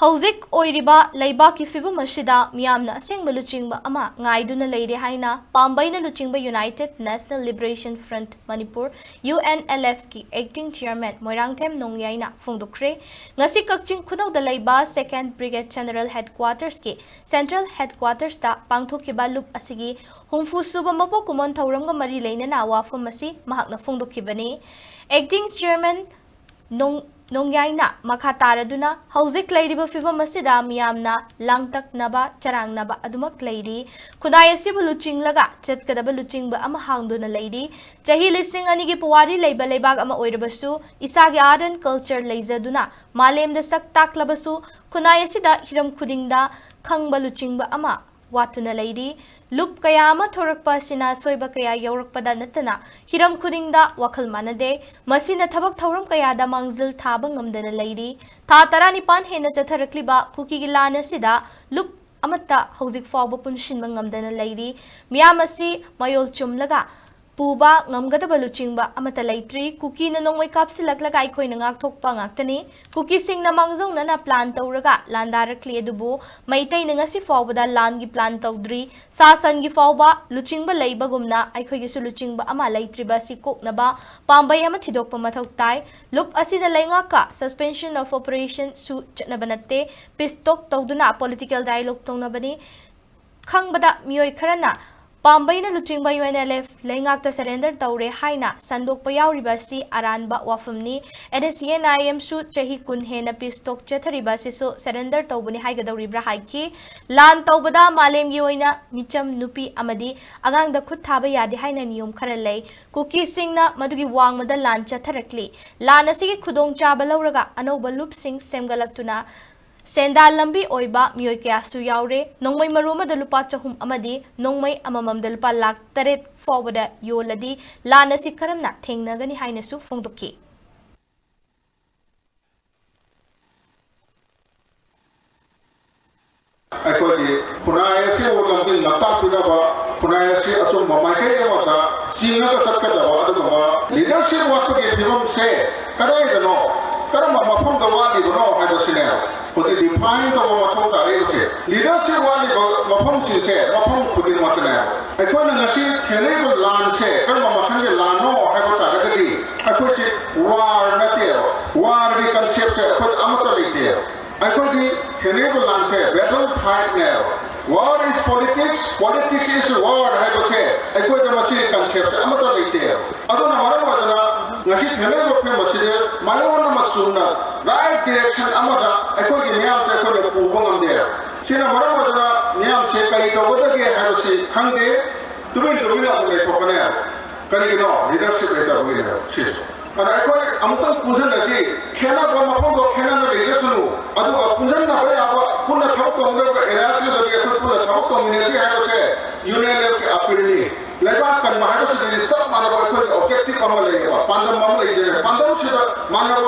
Hauzik oiriba leiba ki fibam asida miyamna asengba luchingba ama ngaiduna leire haina Pambei na luchingba United National Liberation Front Manipur UNLF ki Acting Chairman Nongyai na fongdorakli ngasi kakching khudingda leiba 2nd Brigade General Headquarters ki Central Headquarters ta pangthokiba lup asigi humfu suba mapo kumon Thouram ga mari leinana wafam asi mahakna fongdokibani Acting Chairman Nongyai na makataraduna hauzik leiriba fibam asida miyamna langtaknaba charangnaba adumak leiri khudai asibu luchinglaga chetkadaba luchingba ama hangduna leiri chahi lising anigi puwari leiba leibag ama oirabasu isagi art and culture leizaduna malemda sak taklabasu khudai asida hiram khudingda khangba luchingba ama watuna leiri lup kaya ama thorakpa sina asoiba kaya yaorakpada nattana hiram khudingda wakhal manade masina Thabak Thouram Kayada Mangjil Thaba Ngamdana Leire tha 19 hena chatharakliba kuki gi lana sida lup amata hauzik fawba punshinba ngamdana leiri miyam asi mayol chumlaga puba ngamgadaba luchingba amata leitri kuki na nongmai kapsilaklaga aikhoina ngakthokpa ngaktani kuki singna mangjongna na plan tawraga landarakli adubu maitai na ngasi fawbada lan gi plan tawdri sasan gi fawba luchingba leiba gumna aikhoigi su luchingba ama leitriba si koknaba Pambei ama thidokpa mathau tai lup asina leingaka suspension of operation su chatnabanatte pistok tawduna political dialogue tongnabani khangbada miyoi kharana Pambei na luchingba UNLF leingakta surrender taure haina sandokpa yauriba si aranba wafamni NSCNIM su chahi kun hena pistok chathariba si so surrender tawbani haigadawribra haiki lan tawbada malem gi oina micham nupi amadi agang da khut thaba yadi haina niyom khara lei kuki singna madugi wangmada lan chatharakli lan asigi khudong chaba lawraga anoba lup sing semgalaktuna Senda lambi oiba miyoi kaya su yaure nongmai maruma da lupa chahum amadi nongmai amamam da lupa lak taret forward yoladi lana si karamna thengnagani haina su fongdoki Aikoi kunai se olambi nata pinaba kunai se aso mamake amata singa ka sakkadaba aduma leadership work ge thibam se kadai dano karama mafam da wali dano haido sine Because define the mathau da re se leadership wali mafam sin se mafam khudin matna aikoi na nasi thele ko lan se karama mafam ge lan no haido ta gadi aikoi se war na te war ge concept se aikoi amata leite aikoi di thele ko lan se battle fight now war is politics politics is war haido se aikoi da masi concept se amata leite adona maram badana ngasi thele ko pe masi mayona masuna right direction amada aikoi gi miyam se ko le pubong amde sina maram badana miyam se kai to bodage haido se khangde tumi la le thokane kani no leadership eta hoina sis and aikoi amton pujan asi khela ba mapong ko khela na le sunu adu pujan na ba aba kunna thok to ngor ko erasi do ge kunna thok to minesi haido se UNLF ke apirni leba kan mahaido se ni sab manaba ko objective pamale ba pandam mamle je pandam se manaba